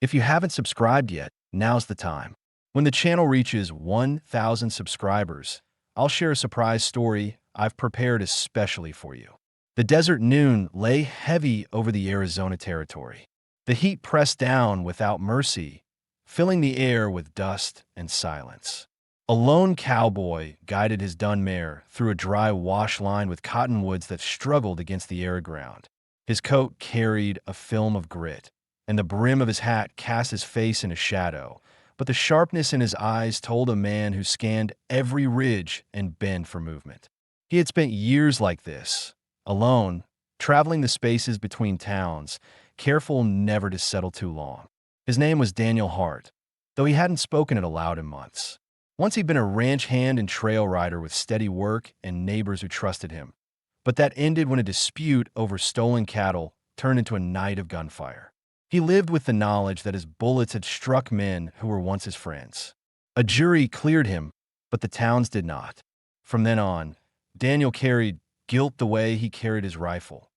If you haven't subscribed yet, now's the time. When the channel reaches 1,000 subscribers, I'll share a surprise story I've prepared especially for you. The desert noon lay heavy over the Arizona territory. The heat pressed down without mercy, filling the air with dust and silence. A lone cowboy guided his dun mare through a dry wash line with cottonwoods that struggled against the arid ground. His coat carried a film of grit, and the brim of his hat cast his face in a shadow, but the sharpness in his eyes told a man who scanned every ridge and bend for movement. He had spent years like this, alone, traveling the spaces between towns, careful never to settle too long. His name was Daniel Hart, though he hadn't spoken it aloud in months. Once he'd been a ranch hand and trail rider with steady work and neighbors who trusted him. But that ended when a dispute over stolen cattle turned into a night of gunfire. He lived with the knowledge that his bullets had struck men who were once his friends. A jury cleared him, but the towns did not. From then on, Daniel carried guilt the way he carried his rifle.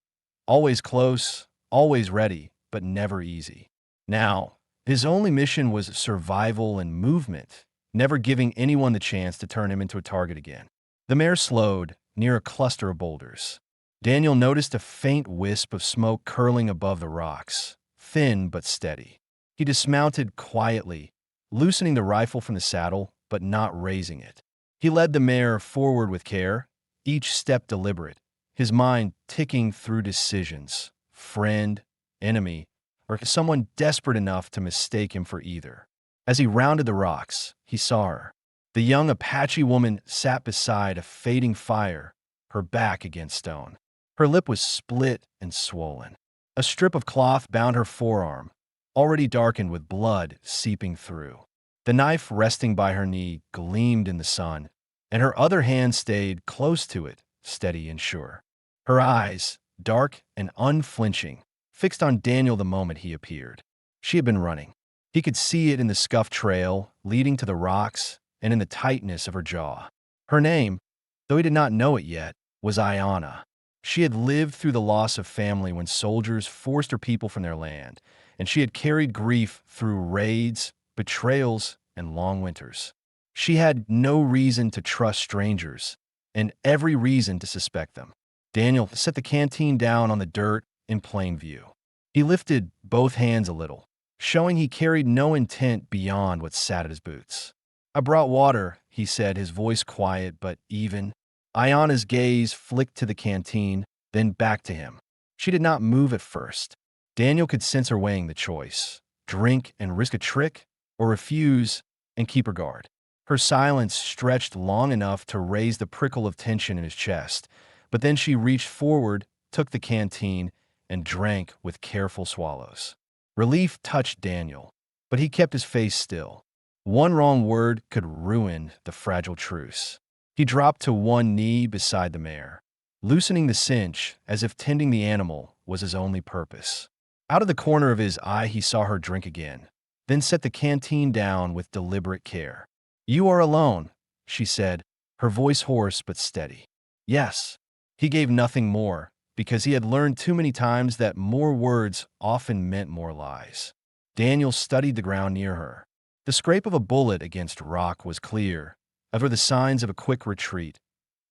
Always close, always ready, but never easy. Now, his only mission was survival and movement, never giving anyone the chance to turn him into a target again. The mare slowed near a cluster of boulders. Daniel noticed a faint wisp of smoke curling above the rocks, thin but steady. He dismounted quietly, loosening the rifle from the saddle but not raising it. He led the mare forward with care, each step deliberate, his mind ticking through decisions, friend, enemy, or someone desperate enough to mistake him for either. As he rounded the rocks, he saw her. The young Apache woman sat beside a fading fire, her back against stone. Her lip was split and swollen. A strip of cloth bound her forearm, already darkened with blood seeping through. The knife resting by her knee gleamed in the sun, and her other hand stayed close to it, steady and sure. Her eyes, dark and unflinching, fixed on Daniel the moment he appeared. She had been running. He could see it in the scuffed trail leading to the rocks and in the tightness of her jaw. Her name, though he did not know it yet, was Ayanna. She had lived through the loss of family when soldiers forced her people from their land, and she had carried grief through raids, betrayals, and long winters. She had no reason to trust strangers, and every reason to suspect them. Daniel set the canteen down on the dirt in plain view. He lifted both hands a little, showing he carried no intent beyond what sat at his boots. "I brought water," he said, his voice quiet but even. Ayanna's gaze flicked to the canteen, then back to him. She did not move at first. Daniel could sense her weighing the choice: drink and risk a trick, or refuse and keep her guard. Her silence stretched long enough to raise the prickle of tension in his chest, but then she reached forward, took the canteen, and drank with careful swallows. Relief touched Daniel, but he kept his face still. One wrong word could ruin the fragile truce. He dropped to one knee beside the mare, loosening the cinch as if tending the animal was his only purpose. Out of the corner of his eye he saw her drink again, then set the canteen down with deliberate care. "You are alone," she said, her voice hoarse but steady. "Yes." He gave nothing more, because he had learned too many times that more words often meant more lies. Daniel studied the ground near her. The scrape of a bullet against rock was clear, ever the signs of a quick retreat: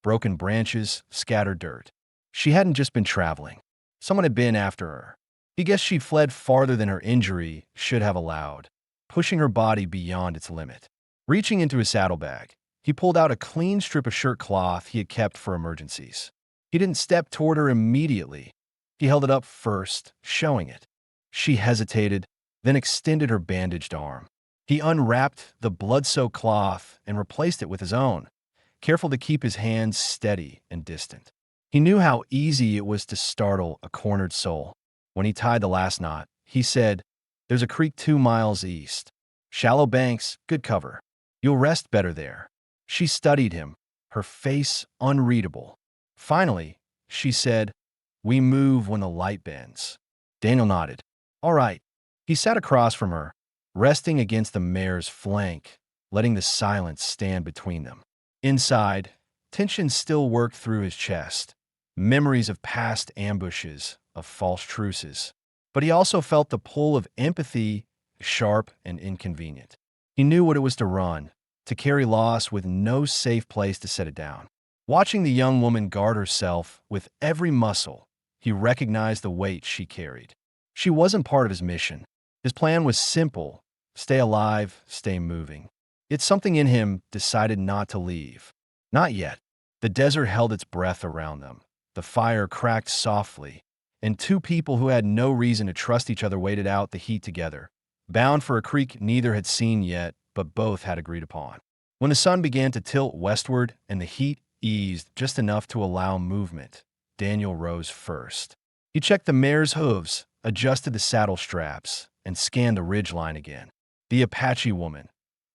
broken branches, scattered dirt. She hadn't just been traveling. Someone had been after her. He guessed she'd fled farther than her injury should have allowed, pushing her body beyond its limit. Reaching into his saddlebag, he pulled out a clean strip of shirt cloth he had kept for emergencies. He didn't step toward her immediately. He held it up first, showing it. She hesitated, then extended her bandaged arm. He unwrapped the blood-soaked cloth and replaced it with his own, careful to keep his hands steady and distant. He knew how easy it was to startle a cornered soul. When he tied the last knot, he said, "There's a creek 2 miles east. Shallow banks, good cover. You'll rest better there." She studied him, her face unreadable. Finally, she said, "We move when the light bends." Daniel nodded. "All right." He sat across from her, resting against the mare's flank, letting the silence stand between them. Inside, tension still worked through his chest, memories of past ambushes, of false truces. But he also felt the pull of empathy sharp and inconvenient. He knew what it was to run, to carry loss with no safe place to set it down. Watching the young woman guard herself with every muscle, he recognized the weight she carried. She wasn't part of his mission. His plan was simple: stay alive, stay moving. Yet something in him decided not to leave. Not yet. The desert held its breath around them. The fire cracked softly, and two people who had no reason to trust each other waited out the heat together, bound for a creek neither had seen yet, but both had agreed upon. When the sun began to tilt westward and the heat eased just enough to allow movement, Daniel rose first. He checked the mare's hooves, adjusted the saddle straps, and scanned the ridgeline again. The Apache woman,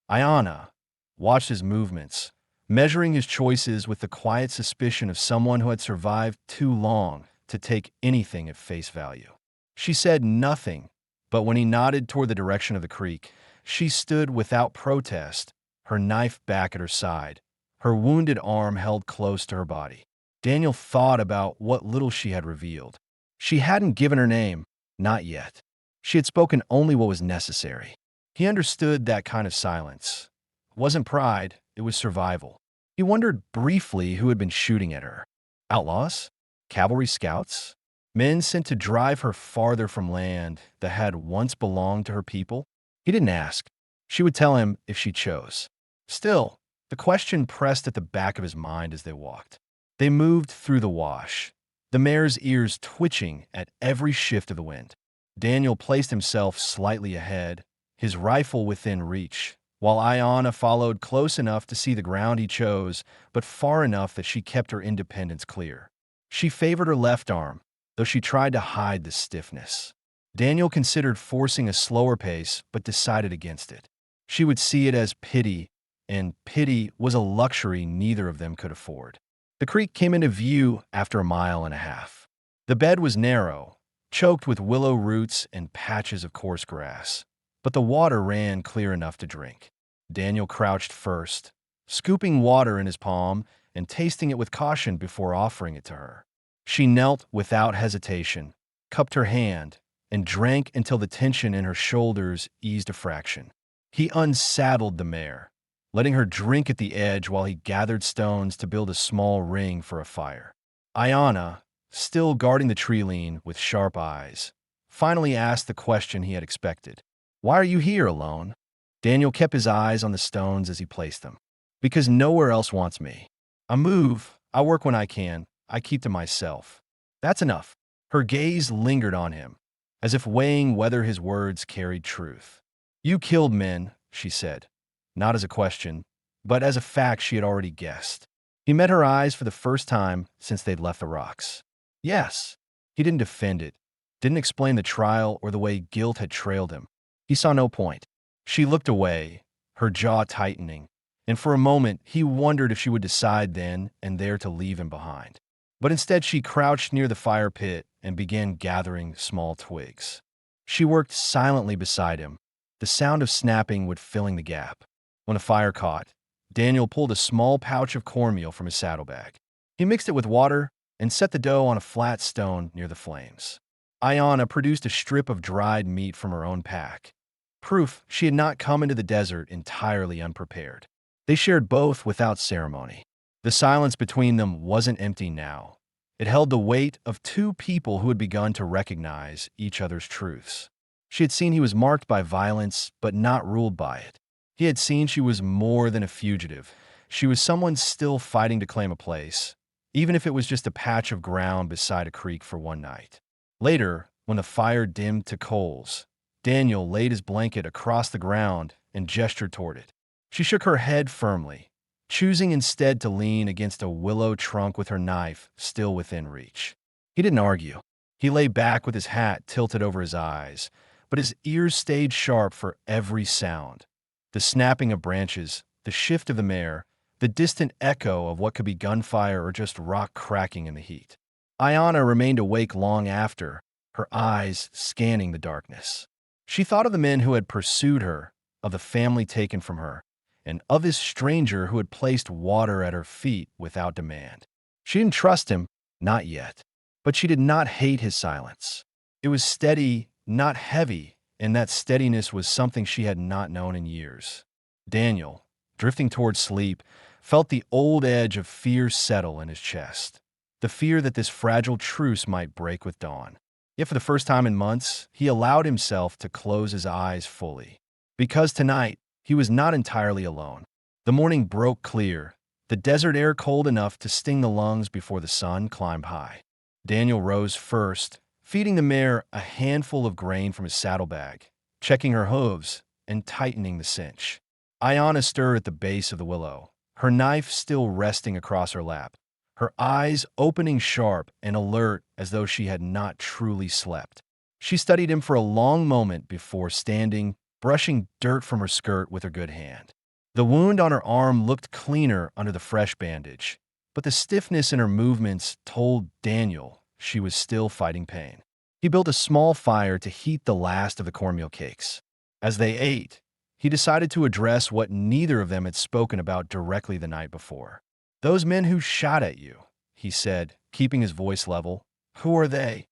Ayanna, watched his movements, measuring his choices with the quiet suspicion of someone who had survived too long to take anything at face value. She said nothing, but when he nodded toward the direction of the creek, she stood without protest, her knife back at her side, her wounded arm held close to her body. Daniel thought about what little she had revealed. She hadn't given her name, not yet. She had spoken only what was necessary. He understood that kind of silence. It wasn't pride, it was survival. He wondered briefly who had been shooting at her. Outlaws? Cavalry scouts? Men sent to drive her farther from land that had once belonged to her people? He didn't ask. She would tell him if she chose. Still, the question pressed at the back of his mind as they walked. They moved through the wash, the mare's ears twitching at every shift of the wind. Daniel placed himself slightly ahead, his rifle within reach, while Ayanna followed close enough to see the ground he chose, but far enough that she kept her independence clear. She favored her left arm, though she tried to hide the stiffness. Daniel considered forcing a slower pace, but decided against it. She would see it as pity, and pity was a luxury neither of them could afford. The creek came into view after a mile and a half. The bed was narrow, choked with willow roots and patches of coarse grass, but the water ran clear enough to drink. Daniel crouched first, scooping water in his palm and tasting it with caution before offering it to her. She knelt without hesitation, cupped her hand, and drank until the tension in her shoulders eased a fraction. He unsaddled the mare, letting her drink at the edge while he gathered stones to build a small ring for a fire. Ayanna, still guarding the tree lean with sharp eyes, finally asked the question he had expected. "Why are you here alone?" Daniel kept his eyes on the stones as he placed them. "Because nowhere else wants me. I move, I work when I can, I keep to myself. That's enough." Her gaze lingered on him, as if weighing whether his words carried truth. "You killed men," she said, not as a question, but as a fact she had already guessed. He met her eyes for the first time since they'd left the rocks. Yes. He didn't defend it, didn't explain the trial or the way guilt had trailed him. He saw no point. She looked away, her jaw tightening, and for a moment he wondered if she would decide then and there to leave him behind. But instead she crouched near the fire pit and began gathering small twigs. She worked silently beside him, the sound of snapping would filling the gap. When the fire caught, Daniel pulled a small pouch of cornmeal from his saddlebag. He mixed it with water and set the dough on a flat stone near the flames. Ayanna produced a strip of dried meat from her own pack, proof she had not come into the desert entirely unprepared. They shared both without ceremony. The silence between them wasn't empty now. It held the weight of two people who had begun to recognize each other's truths. She had seen he was marked by violence, but not ruled by it. He had seen she was more than a fugitive. She was someone still fighting to claim a place, even if it was just a patch of ground beside a creek for one night. Later, when the fire dimmed to coals, Daniel laid his blanket across the ground and gestured toward it. She shook her head firmly, choosing instead to lean against a willow trunk with her knife still within reach. He didn't argue. He lay back with his hat tilted over his eyes, but his ears stayed sharp for every sound. The snapping of branches, the shift of the mare, the distant echo of what could be gunfire or just rock cracking in the heat. Ayanna remained awake long after, her eyes scanning the darkness. She thought of the men who had pursued her, of the family taken from her, and of this stranger who had placed water at her feet without demand. She didn't trust him, not yet, but she did not hate his silence. It was steady, not heavy, and that steadiness was something she had not known in years. Daniel, drifting towards sleep, felt the old edge of fear settle in his chest. The fear that this fragile truce might break with dawn. Yet for the first time in months, he allowed himself to close his eyes fully. Because tonight, he was not entirely alone. The morning broke clear, the desert air cold enough to sting the lungs before the sun climbed high. Daniel rose first, feeding the mare a handful of grain from his saddlebag, checking her hooves, and tightening the cinch. Ayanna stirred at the base of the willow, her knife still resting across her lap, her eyes opening sharp and alert as though she had not truly slept. She studied him for a long moment before standing, brushing dirt from her skirt with her good hand. The wound on her arm looked cleaner under the fresh bandage, but the stiffness in her movements told Daniel she was still fighting pain. He built a small fire to heat the last of the cornmeal cakes. As they ate, he decided to address what neither of them had spoken about directly the night before. "Those men who shot at you," he said, keeping his voice level. "Who are they?"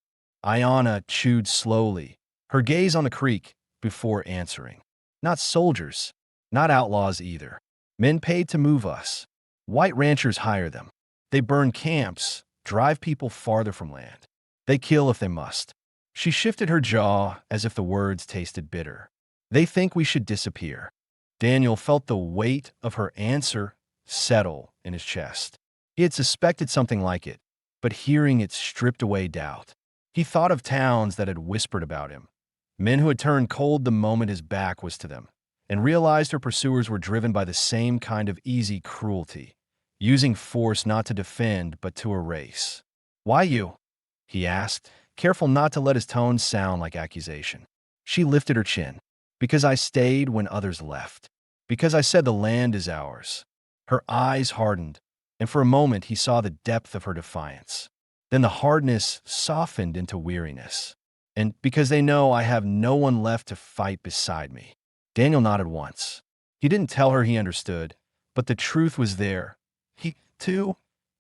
Ayanna chewed slowly, her gaze on the creek, before answering. "Not soldiers, not outlaws either. Men paid to move us. White ranchers hire them. They burn camps, drive people farther from land. They kill if they must." She shifted her jaw as if the words tasted bitter. "They think we should disappear." Daniel felt the weight of her answer settle in his chest. He had suspected something like it, but hearing it stripped away doubt. He thought of towns that had whispered about him, men who had turned cold the moment his back was to them, and realized her pursuers were driven by the same kind of easy cruelty, using force not to defend but to erase. "Why you?" he asked, careful not to let his tone sound like accusation. She lifted her chin. "Because I stayed when others left. Because I said the land is ours." Her eyes hardened, and for a moment he saw the depth of her defiance. Then the hardness softened into weariness. "And because they know I have no one left to fight beside me." Daniel nodded once. He didn't tell her he understood, but the truth was there. He, too,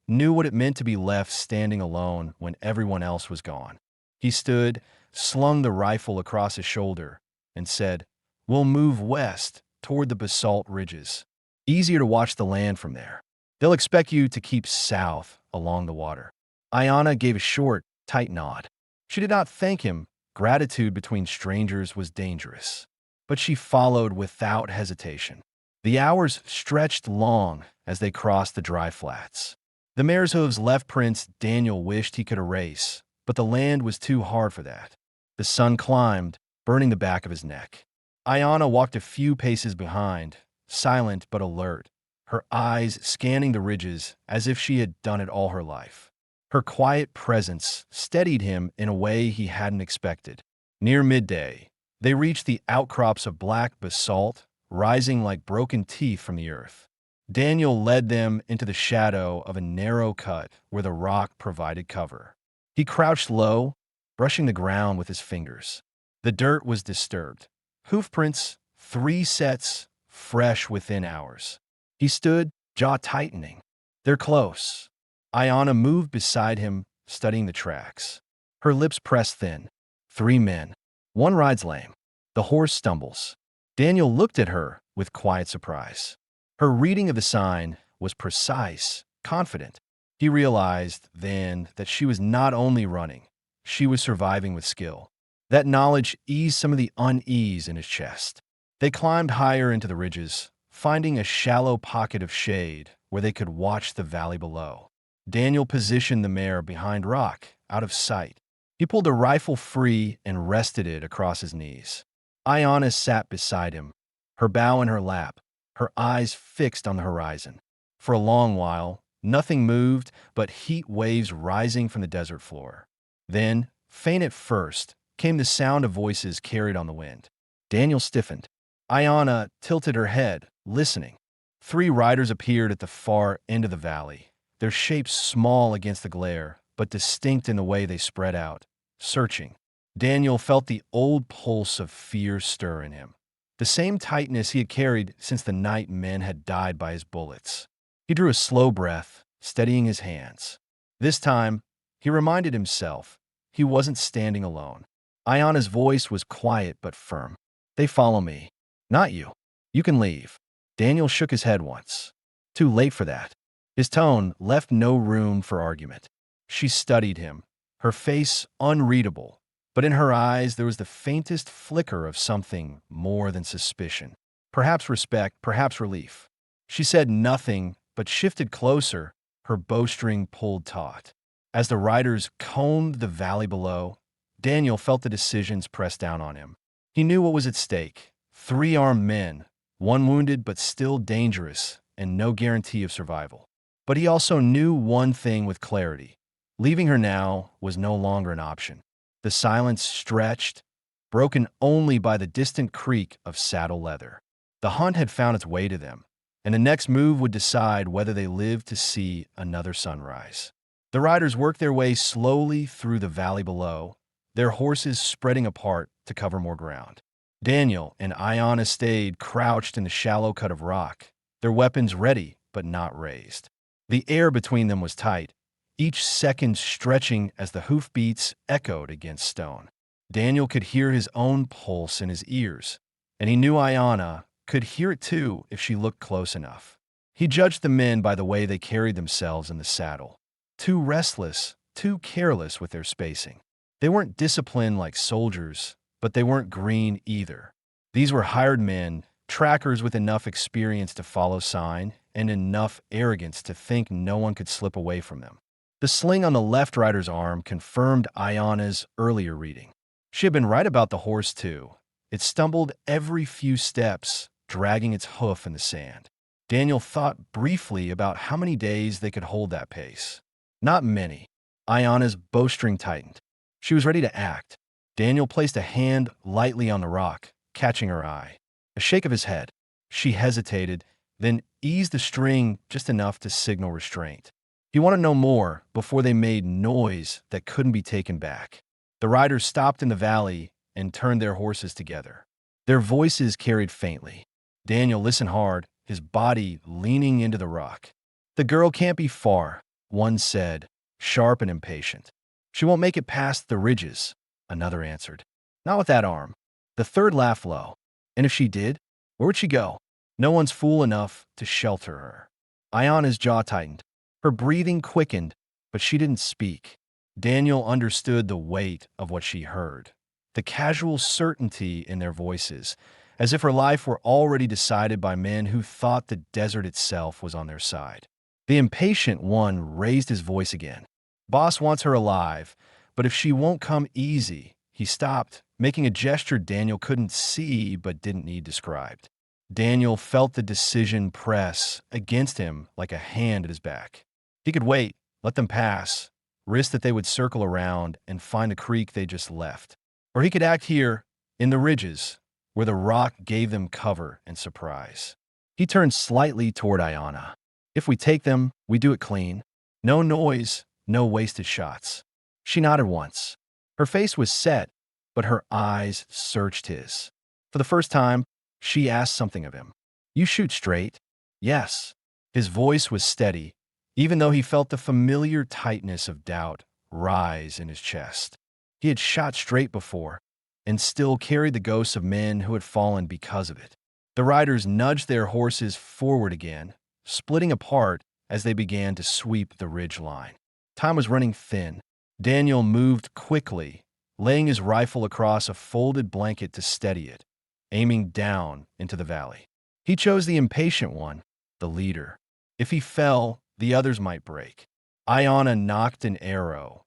knew what it meant to be left standing alone when everyone else was gone. He stood, slung the rifle across his shoulder, and said, "We'll move west toward the basalt ridges. Easier to watch the land from there. They'll expect you to keep south along the water." Ayanna gave a short, tight nod. She did not thank him. Gratitude between strangers was dangerous. But she followed without hesitation. The hours stretched long as they crossed the dry flats. The mare's hooves left prints Daniel wished he could erase, but the land was too hard for that. The sun climbed, burning the back of his neck. Ayanna walked a few paces behind, silent but alert, her eyes scanning the ridges as if she had done it all her life. Her quiet presence steadied him in a way he hadn't expected. Near midday, they reached the outcrops of black basalt, rising like broken teeth from the earth. Daniel led them into the shadow of a narrow cut where the rock provided cover. He crouched low, brushing the ground with his fingers. The dirt was disturbed. Hoof prints, 3 sets, fresh within hours. He stood, jaw tightening. "They're close." Ayanna moved beside him, studying the tracks. Her lips pressed thin. 3 men. One rides lame. The horse stumbles. Daniel looked at her with quiet surprise. Her reading of the sign was precise, confident. He realized then that she was not only running, she was surviving with skill. That knowledge eased some of the unease in his chest. They climbed higher into the ridges, finding a shallow pocket of shade where they could watch the valley below. Daniel positioned the mare behind rock, out of sight. He pulled the rifle free and rested it across his knees. Ayanna sat beside him, her bow in her lap, her eyes fixed on the horizon. For a long while, nothing moved but heat waves rising from the desert floor. Then, faint at first, came the sound of voices carried on the wind. Daniel stiffened. Ayanna tilted her head, listening. 3 riders appeared at the far end of the valley, their shapes small against the glare, but distinct in the way they spread out, searching. Daniel felt the old pulse of fear stir in him, the same tightness he had carried since the night men had died by his bullets. He drew a slow breath, steadying his hands. This time, he reminded himself, he wasn't standing alone. Ayana's voice was quiet but firm. They follow me. Not you. You can leave. Daniel shook his head once. Too late for that. His tone left no room for argument. She studied him, her face unreadable, but in her eyes there was the faintest flicker of something more than suspicion. Perhaps respect, perhaps relief. She said nothing, but shifted closer, her bowstring pulled taut. As the riders combed the valley below, Daniel felt the decisions press down on him. He knew what was at stake. 3 armed men, one wounded but still dangerous, and no guarantee of survival. But he also knew one thing with clarity. Leaving her now was no longer an option. The silence stretched, broken only by the distant creak of saddle leather. The hunt had found its way to them, and the next move would decide whether they lived to see another sunrise. The riders worked their way slowly through the valley below, their horses spreading apart to cover more ground. Daniel and Ayana stayed crouched in the shallow cut of rock, their weapons ready but not raised. The air between them was tight, each second stretching as the hoofbeats echoed against stone. Daniel could hear his own pulse in his ears, and he knew Ayana could hear it too if she looked close enough. He judged the men by the way they carried themselves in the saddle. Too restless, too careless with their spacing. They weren't disciplined like soldiers, but they weren't green either. These were hired men, trackers with enough experience to follow sign and enough arrogance to think no one could slip away from them. The sling on the left rider's arm confirmed Ayana's earlier reading. She had been right about the horse, too. It stumbled every few steps, dragging its hoof in the sand. Daniel thought briefly about how many days they could hold that pace. Not many. Ayana's bowstring tightened. She was ready to act. Daniel placed a hand lightly on the rock, catching her eye. A shake of his head. She hesitated, then eased the string just enough to signal restraint. He wanted no more before they made noise that couldn't be taken back. The riders stopped in the valley and turned their horses together. Their voices carried faintly. Daniel listened hard, his body leaning into the rock. "The girl can't be far," one said, sharp and impatient. "She won't make it past the ridges," another answered. "Not with that arm." The third laughed low. "And if she did, where would she go? No one's fool enough to shelter her." Ayana's jaw tightened. Her breathing quickened, but she didn't speak. Daniel understood the weight of what she heard, the casual certainty in their voices, as if her life were already decided by men who thought the desert itself was on their side. The impatient one raised his voice again. "Boss wants her alive, but if she won't come easy." He stopped, making a gesture Daniel couldn't see but didn't need described. Daniel felt the decision press against him like a hand at his back. He could wait, let them pass, risk that they would circle around and find the creek they just left. Or he could act here, in the ridges, where the rock gave them cover and surprise. He turned slightly toward Ayana. "If we take them, we do it clean. No noise, no wasted shots." She nodded once. Her face was set, but her eyes searched his. For the first time, she asked something of him. "You shoot straight?" "Yes." His voice was steady, even though he felt the familiar tightness of doubt rise in his chest. He had shot straight before, and still carried the ghosts of men who had fallen because of it. The riders nudged their horses forward again, splitting apart as they began to sweep the ridge line. Time was running thin. Daniel moved quickly, laying his rifle across a folded blanket to steady it, aiming down into the valley. He chose the impatient one, the leader. If he fell, the others might break. Ayana knocked an arrow,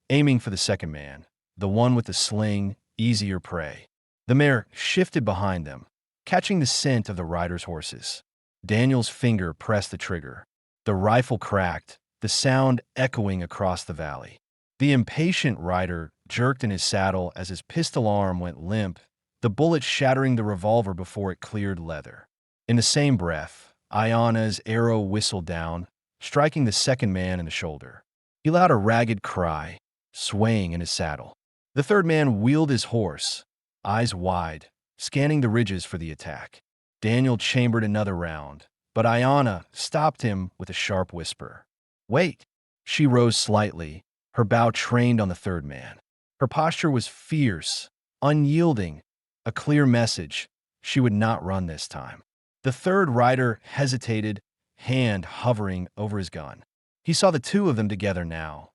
aiming for the second man, the one with the sling, easier prey. The mare shifted behind them, catching the scent of the rider's horses. Daniel's finger pressed the trigger. The rifle cracked, the sound echoing across the valley. The impatient rider jerked in his saddle as his pistol arm went limp, the bullet shattering the revolver before it cleared leather. In the same breath, Ayana's arrow whistled down, striking the second man in the shoulder. He let out a ragged cry, swaying in his saddle. The third man wheeled his horse, eyes wide, scanning the ridges for the attack. Daniel chambered another round, but Ayana stopped him with a sharp whisper. "Wait." She rose slightly, her bow trained on the third man. Her posture was fierce, unyielding, a clear message. She would not run this time. The third rider hesitated, hand hovering over his gun. He saw the two of them together now.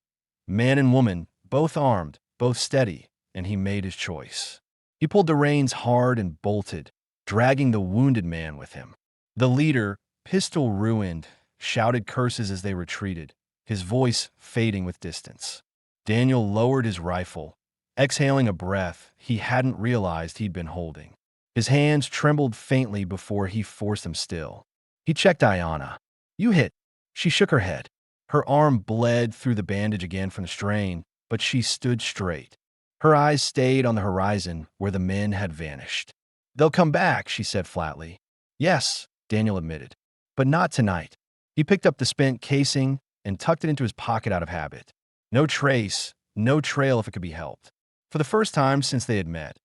Man and woman, both armed, both steady, and he made his choice. He pulled the reins hard and bolted, dragging the wounded man with him. The leader, pistol ruined, shouted curses as they retreated, his voice fading with distance. Daniel lowered his rifle, exhaling a breath he hadn't realized he'd been holding. His hands trembled faintly before he forced them still. He checked Ayanna. "You hit." She shook her head. Her arm bled through the bandage again from the strain, but she stood straight. Her eyes stayed on the horizon where the men had vanished. "They'll come back," she said flatly. "Yes," Daniel admitted, "but not tonight." He picked up the spent casing and tucked it into his pocket out of habit. No trace, no trail if it could be helped. For the first time since they had met,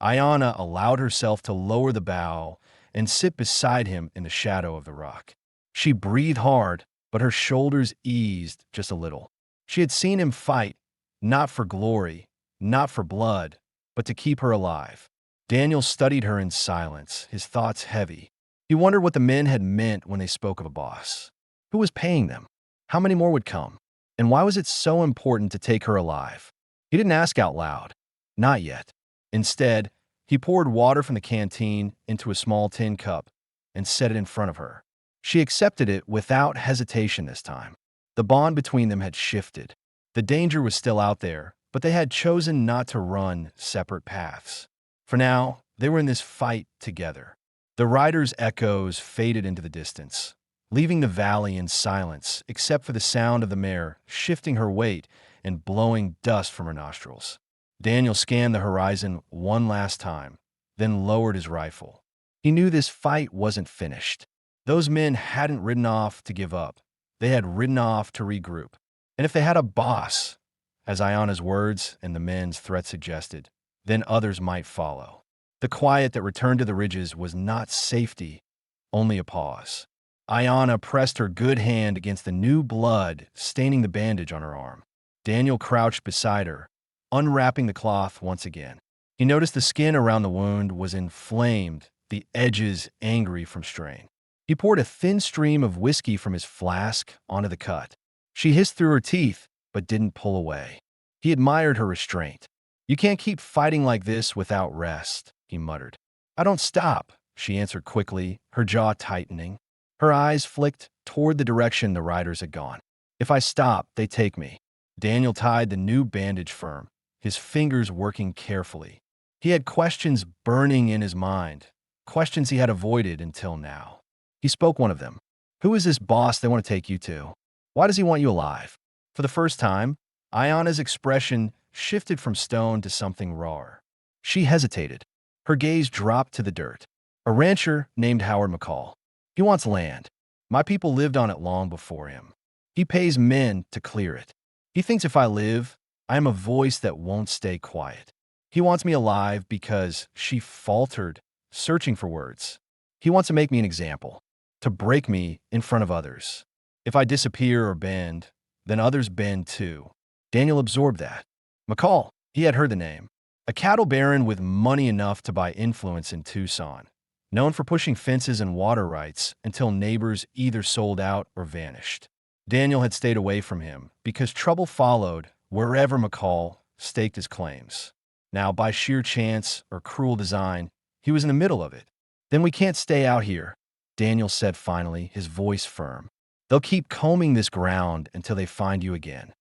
Ayanna allowed herself to lower the bow and sit beside him in the shadow of the rock. She breathed hard, but her shoulders eased just a little. She had seen him fight, not for glory, not for blood, but to keep her alive. Daniel studied her in silence, his thoughts heavy. He wondered what the men had meant when they spoke of a boss. Who was paying them? How many more would come? And why was it so important to take her alive? He didn't ask out loud. Not yet. Instead, he poured water from the canteen into a small tin cup and set it in front of her. She accepted it without hesitation this time. The bond between them had shifted. The danger was still out there, but they had chosen not to run separate paths. For now, they were in this fight together. The riders' echoes faded into the distance, leaving the valley in silence except for the sound of the mare shifting her weight and blowing dust from her nostrils. Daniel scanned the horizon one last time, then lowered his rifle. He knew this fight wasn't finished. Those men hadn't ridden off to give up. They had ridden off to regroup. And if they had a boss, as Ayanna's words and the men's threats suggested, then others might follow. The quiet that returned to the ridges was not safety, only a pause. Ayanna pressed her good hand against the new blood staining the bandage on her arm. Daniel crouched beside her, unwrapping the cloth once again. He noticed the skin around the wound was inflamed, the edges angry from strain. He poured a thin stream of whiskey from his flask onto the cut. She hissed through her teeth, but didn't pull away. He admired her restraint. "You can't keep fighting like this without rest," he muttered. "I don't stop," she answered quickly, her jaw tightening. Her eyes flicked toward the direction the riders had gone. "If I stop, they take me." Daniel tied the new bandage firm, his fingers working carefully. He had questions burning in his mind, questions he had avoided until now. He spoke one of them. "Who is this boss they want to take you to? Why does he want you alive?" For the first time, Ayanna's expression shifted from stone to something rawer. She hesitated. Her gaze dropped to the dirt. "A rancher named Howard McCall. He wants land. My people lived on it long before him. He pays men to clear it. He thinks if I live, I am a voice that won't stay quiet. He wants me alive because," she faltered, searching for words. "He wants to make me an example, to break me in front of others. If I disappear or bend, then others bend too." Daniel absorbed that. McCall, he had heard the name. A cattle baron with money enough to buy influence in Tucson, known for pushing fences and water rights until neighbors either sold out or vanished. Daniel had stayed away from him because trouble followed wherever McCall staked his claims. Now, by sheer chance or cruel design, he was in the middle of it. "Then we can't stay out here," Daniel said finally, his voice firm. "They'll keep combing this ground until they find you again."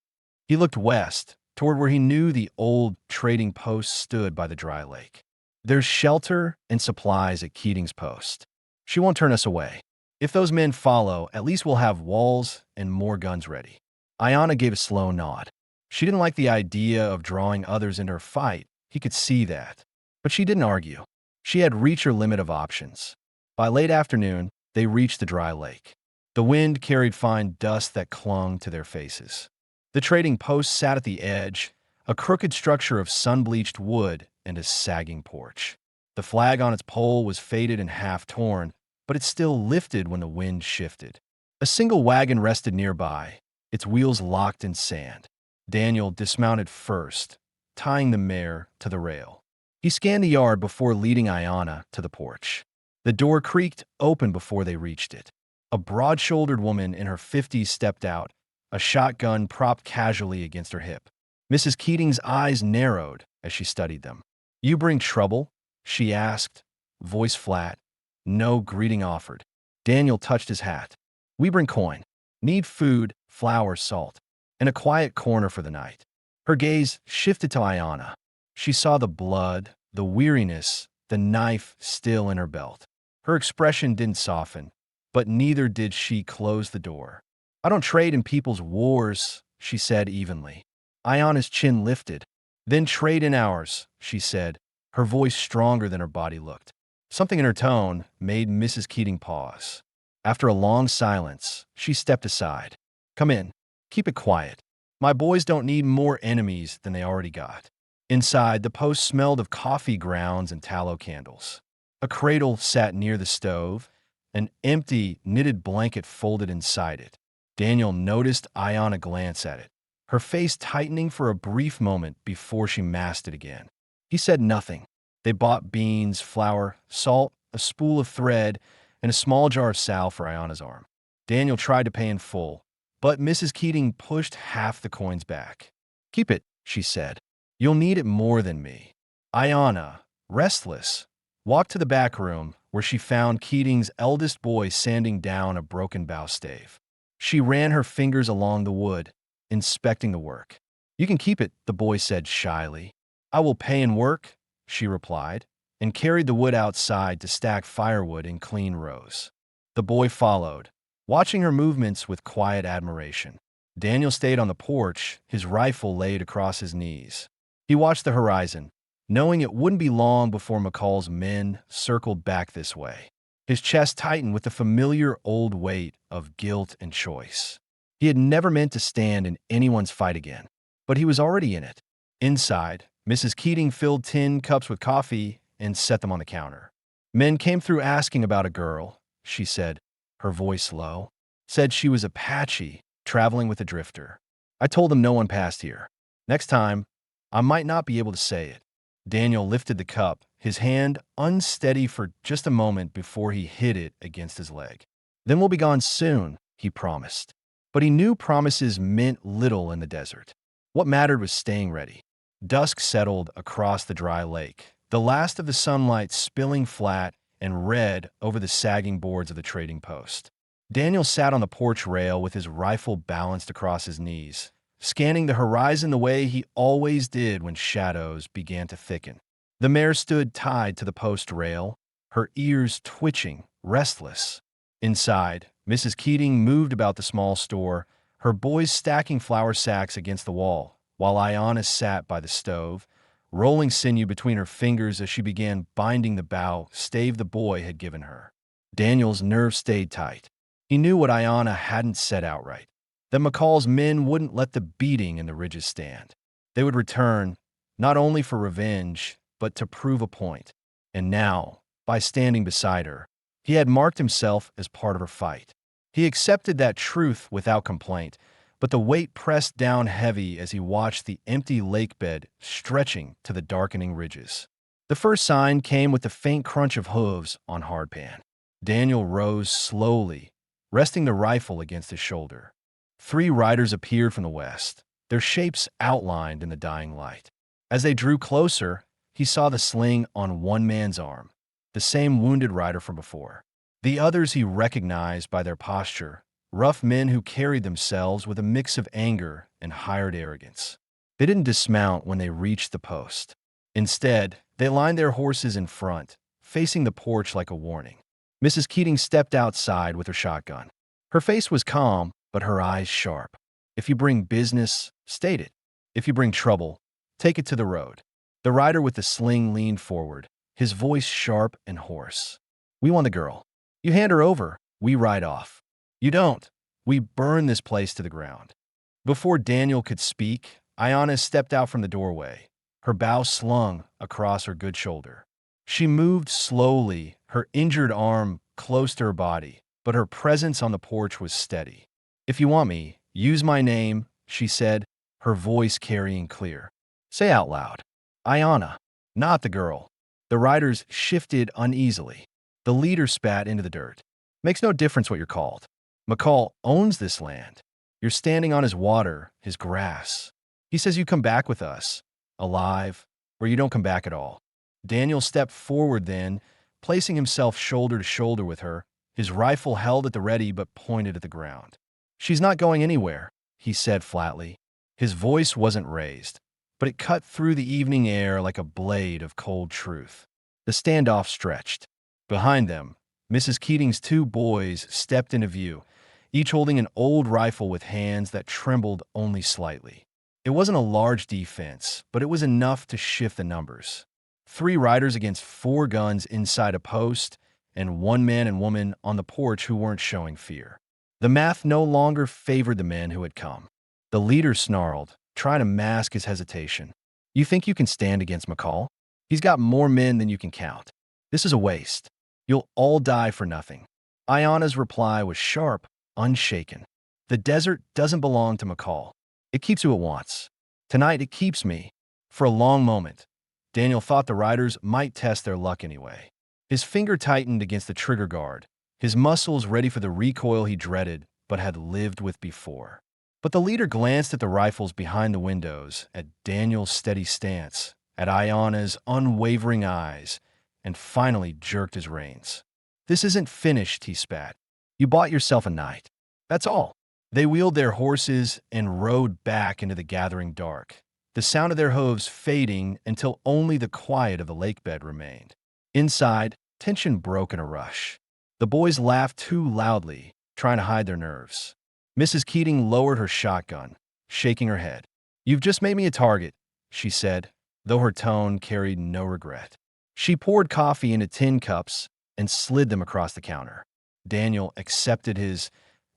He looked west, toward where he knew the old trading post stood by the dry lake. "There's shelter and supplies at Keating's post. She won't turn us away. If those men follow, at least we'll have walls and more guns ready." Ayanna gave a slow nod. She didn't like the idea of drawing others into her fight. He could see that. But she didn't argue. She had reached her limit of options. By late afternoon, they reached the dry lake. The wind carried fine dust that clung to their faces. The trading post sat at the edge, a crooked structure of sun-bleached wood and a sagging porch. The flag on its pole was faded and half torn, but it still lifted when the wind shifted. A single wagon rested nearby, its wheels locked in sand. Daniel dismounted first, tying the mare to the rail. He scanned the yard before leading Ayanna to the porch. The door creaked open before they reached it. A broad-shouldered woman in her 50s stepped out, a shotgun propped casually against her hip. Mrs. Keating's eyes narrowed as she studied them. "You bring trouble?" she asked, voice flat. No greeting offered. Daniel touched his hat. "We bring coin. Need food, flour, salt, and a quiet corner for the night." Her gaze shifted to Ayanna. She saw the blood, the weariness, the knife still in her belt. Her expression didn't soften, but neither did she close the door. "I don't trade in people's wars," she said evenly. Ayanna's chin lifted. "Then trade in ours," she said, her voice stronger than her body looked. Something in her tone made Mrs. Keating pause. After a long silence, she stepped aside. "Come in. Keep it quiet. My boys don't need more enemies than they already got." Inside, the post smelled of coffee grounds and tallow candles. A cradle sat near the stove, an empty, knitted blanket folded inside it. Daniel noticed Ayanna glance at it, her face tightening for a brief moment before she masked it again. He said nothing. They bought beans, flour, salt, a spool of thread, and a small jar of salve for Ayanna's arm. Daniel tried to pay in full, but Mrs. Keating pushed half the coins back. "Keep it," she said. "You'll need it more than me." Ayanna, restless, walked to the back room where she found Keating's eldest boy sanding down a broken bow stave. She ran her fingers along the wood, inspecting the work. "You can keep it," the boy said shyly. "I will pay in work," she replied, and carried the wood outside to stack firewood in clean rows. The boy followed, watching her movements with quiet admiration. Daniel stayed on the porch, his rifle laid across his knees. He watched the horizon, knowing it wouldn't be long before McCall's men circled back this way. His chest tightened with the familiar old weight of guilt and choice. He had never meant to stand in anyone's fight again, but he was already in it. Inside, Mrs. Keating filled tin cups with coffee and set them on the counter. "Men came through asking about a girl," she said, her voice low. "Said she was Apache, traveling with a drifter. I told them no one passed here. Next time, I might not be able to say it." Daniel lifted the cup, his hand unsteady for just a moment before he hit it against his leg. "Then we'll be gone soon," he promised. But he knew promises meant little in the desert. What mattered was staying ready. Dusk settled across the dry lake, the last of the sunlight spilling flat and red over the sagging boards of the trading post. Daniel sat on the porch rail with his rifle balanced across his knees, scanning the horizon the way he always did when shadows began to thicken. The mare stood tied to the post rail, her ears twitching, restless. Inside, Mrs. Keating moved about the small store, her boys stacking flour sacks against the wall, while Ayanna sat by the stove, rolling sinew between her fingers as she began binding the bow stave the boy had given her. Daniel's nerves stayed tight. He knew what Ayanna hadn't said outright, that McCall's men wouldn't let the beating in the ridges stand. They would return, not only for revenge, but to prove a point. And now, by standing beside her, he had marked himself as part of her fight. He accepted that truth without complaint, but the weight pressed down heavy as he watched the empty lake bed stretching to the darkening ridges. The first sign came with the faint crunch of hooves on hardpan. Daniel rose slowly, resting the rifle against his shoulder. 3 riders appeared from the west, their shapes outlined in the dying light. As they drew closer, he saw the sling on one man's arm, the same wounded rider from before. The others he recognized by their posture, rough men who carried themselves with a mix of anger and hired arrogance. They didn't dismount when they reached the post. Instead, they lined their horses in front, facing the porch like a warning. Mrs. Keating stepped outside with her shotgun. Her face was calm, but her eyes sharp. "If you bring business, state it. If you bring trouble, take it to the road." The rider with the sling leaned forward, his voice sharp and hoarse. "We want the girl. You hand her over, we ride off. You don't, we burn this place to the ground." Before Daniel could speak, Ayanna stepped out from the doorway, her bow slung across her good shoulder. She moved slowly, her injured arm close to her body, but her presence on the porch was steady. "If you want me, use my name," she said, her voice carrying clear. Say out loud. Ayana, not the girl. The riders shifted uneasily. The leader spat into the dirt. Makes no difference what you're called. McCall owns this land. You're standing on his water, his grass. He says you come back with us, alive, or you don't come back at all. Daniel stepped forward then, placing himself shoulder to shoulder with her, his rifle held at the ready but pointed at the ground. She's not going anywhere, he said flatly. His voice wasn't raised, but it cut through the evening air like a blade of cold truth. The standoff stretched. Behind them, Mrs. Keating's two boys stepped into view, each holding an old rifle with hands that trembled only slightly. It wasn't a large defense, but it was enough to shift the numbers. 3 riders against 4 guns inside a post, and 1 man and woman on the porch who weren't showing fear. The math no longer favored the men who had come. The leader snarled, trying to mask his hesitation. You think you can stand against McCall? He's got more men than you can count. This is a waste. You'll all die for nothing. Ayana's reply was sharp, unshaken. The desert doesn't belong to McCall. It keeps who it wants. Tonight it keeps me. For a long moment, Daniel thought the riders might test their luck anyway. His finger tightened against the trigger guard, his muscles ready for the recoil he dreaded but had lived with before. But the leader glanced at the rifles behind the windows, at Daniel's steady stance, at Ayana's unwavering eyes, and finally jerked his reins. This isn't finished, he spat. You bought yourself a night. That's all. They wheeled their horses and rode back into the gathering dark, the sound of their hooves fading until only the quiet of the lake bed remained. Inside, tension broke in a rush. The boys laughed too loudly, trying to hide their nerves. Mrs. Keating lowered her shotgun, shaking her head. You've just made me a target, she said, though her tone carried no regret. She poured coffee into tin cups and slid them across the counter. Daniel accepted his,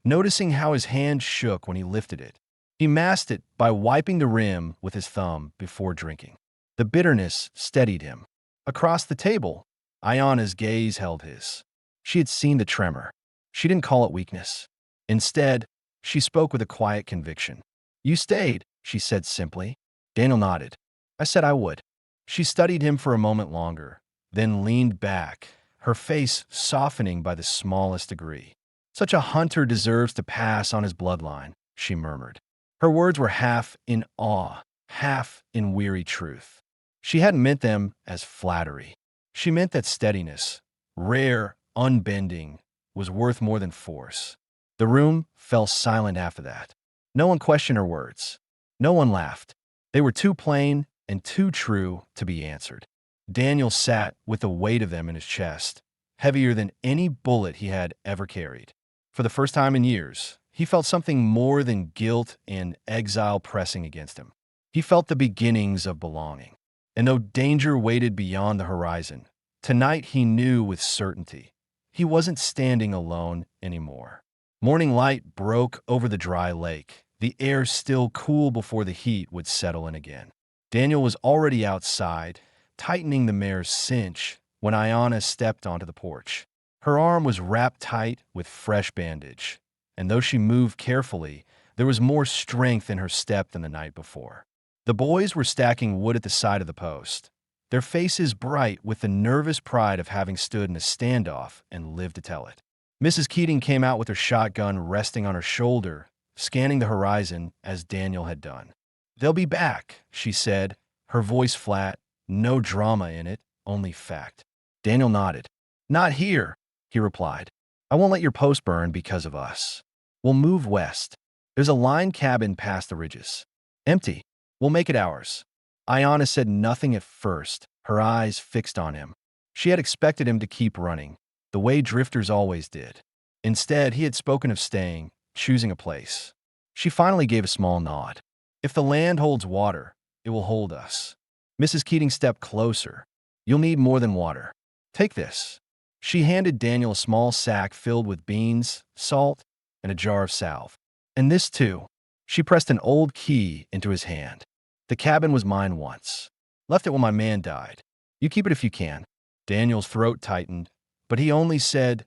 noticing how his hand shook when he lifted it. He masked it by wiping the rim with his thumb before drinking. The bitterness steadied him. Across the table, Ayana's gaze held his. She had seen the tremor. She didn't call it weakness. Instead, she spoke with a quiet conviction. You stayed, she said simply. Daniel nodded. I said I would. She studied him for a moment longer, then leaned back, her face softening by the smallest degree. Such a hunter deserves to pass on his bloodline, she murmured. Her words were half in awe, half in weary truth. She hadn't meant them as flattery. She meant that steadiness, rare, unbending, was worth more than force. The room fell silent after that. No one questioned her words. No one laughed. They were too plain and too true to be answered. Daniel sat with the weight of them in his chest, heavier than any bullet he had ever carried. For the first time in years, he felt something more than guilt and exile pressing against him. He felt the beginnings of belonging. And though danger waited beyond the horizon, tonight he knew with certainty he wasn't standing alone anymore. Morning light broke over the dry lake, the air still cool before the heat would settle in again. Daniel was already outside, tightening the mare's cinch, when Ayana stepped onto the porch. Her arm was wrapped tight with fresh bandage, and though she moved carefully, there was more strength in her step than the night before. The boys were stacking wood at the side of the post, their faces bright with the nervous pride of having stood in a standoff and lived to tell it. Mrs. Keating came out with her shotgun resting on her shoulder, scanning the horizon as Daniel had done. They'll be back, she said, her voice flat, no drama in it, only fact. Daniel nodded. Not here, he replied. I won't let your post burn because of us. We'll move west. There's a line cabin past the ridges. Empty. We'll make it ours. Ayana said nothing at first, her eyes fixed on him. She had expected him to keep running, the way drifters always did. Instead, he had spoken of staying, choosing a place. She finally gave a small nod. If the land holds water, it will hold us. Mrs. Keating stepped closer. You'll need more than water. Take this. She handed Daniel a small sack filled with beans, salt, and a jar of salve. And this too. She pressed an old key into his hand. The cabin was mine once. Left it when my man died. You keep it if you can. Daniel's throat tightened, but he only said,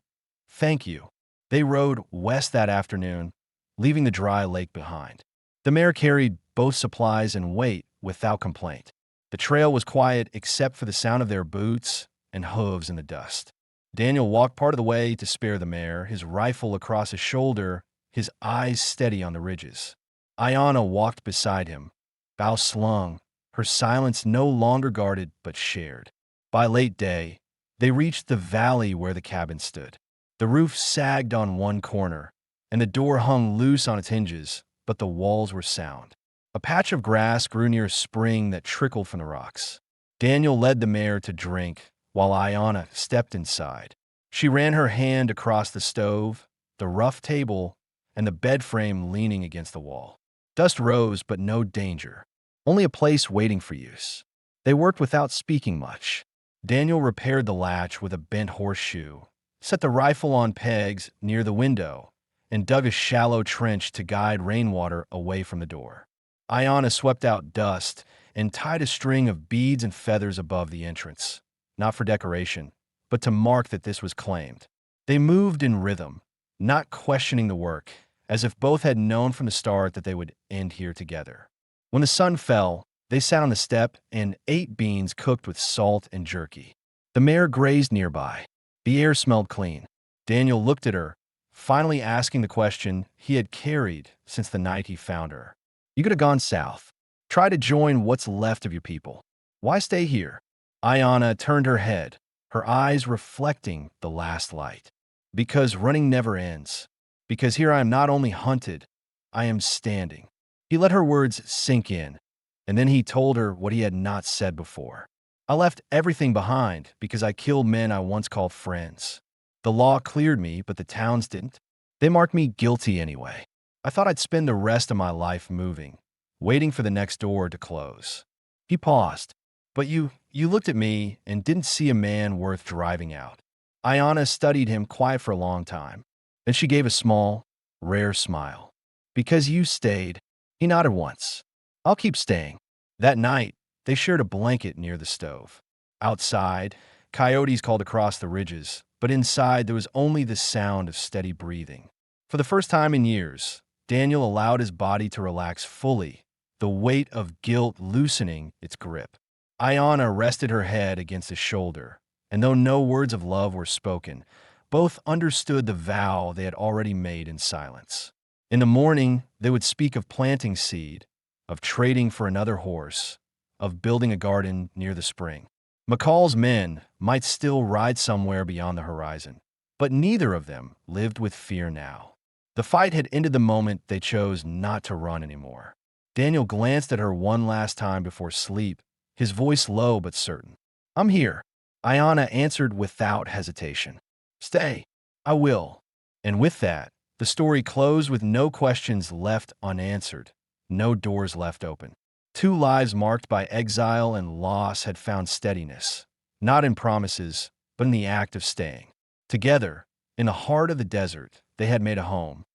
thank you. They rode west that afternoon, leaving the dry lake behind. The mare carried both supplies and weight without complaint. The trail was quiet except for the sound of their boots and hooves in the dust. Daniel walked part of the way to spare the mare, his rifle across his shoulder, his eyes steady on the ridges. Ayanna walked beside him, bow slung, her silence no longer guarded but shared. By late day, they reached the valley where the cabin stood. The roof sagged on one corner, and the door hung loose on its hinges, but the walls were sound. A patch of grass grew near a spring that trickled from the rocks. Daniel led the mare to drink, while Ayanna stepped inside. She ran her hand across the stove, the rough table, and the bed frame leaning against the wall. Dust rose, but no danger. Only a place waiting for use. They worked without speaking much. Daniel repaired the latch with a bent horseshoe, set the rifle on pegs near the window, and dug a shallow trench to guide rainwater away from the door. Ayanna swept out dust and tied a string of beads and feathers above the entrance, not for decoration, but to mark that this was claimed. They moved in rhythm, not questioning the work, as if both had known from the start that they would end here together. When the sun fell, they sat on the step and ate beans cooked with salt and jerky. The mare grazed nearby. The air smelled clean. Daniel looked at her, finally asking the question he had carried since the night he found her. You could have gone south. Try to join what's left of your people. Why stay here? Ayanna turned her head, her eyes reflecting the last light. Because running never ends. Because here I am not only hunted, I am standing. He let her words sink in, and then he told her what he had not said before. I left everything behind because I killed men I once called friends. The law cleared me, but the towns didn't. They marked me guilty anyway. I thought I'd spend the rest of my life moving, waiting for the next door to close. He paused. But you looked at me and didn't see a man worth driving out. Ayanna studied him quiet for a long time. Then she gave a small, rare smile. Because you stayed. He nodded once. I'll keep staying. That night, they shared a blanket near the stove. Outside, coyotes called across the ridges, but inside there was only the sound of steady breathing. For the first time in years, Daniel allowed his body to relax fully, the weight of guilt loosening its grip. Ayanna rested her head against his shoulder, and though no words of love were spoken, both understood the vow they had already made in silence. In the morning, they would speak of planting seed, of trading for another horse, of building a garden near the spring. McCall's men might still ride somewhere beyond the horizon, but neither of them lived with fear now. The fight had ended the moment they chose not to run anymore. Daniel glanced at her one last time before sleep, his voice low but certain. I'm here. Ayanna answered without hesitation. Stay. I will. And with that, the story closed with no questions left unanswered, no doors left open. Two lives marked by exile and loss had found steadiness, not in promises, but in the act of staying. Together, in the heart of the desert, they had made a home,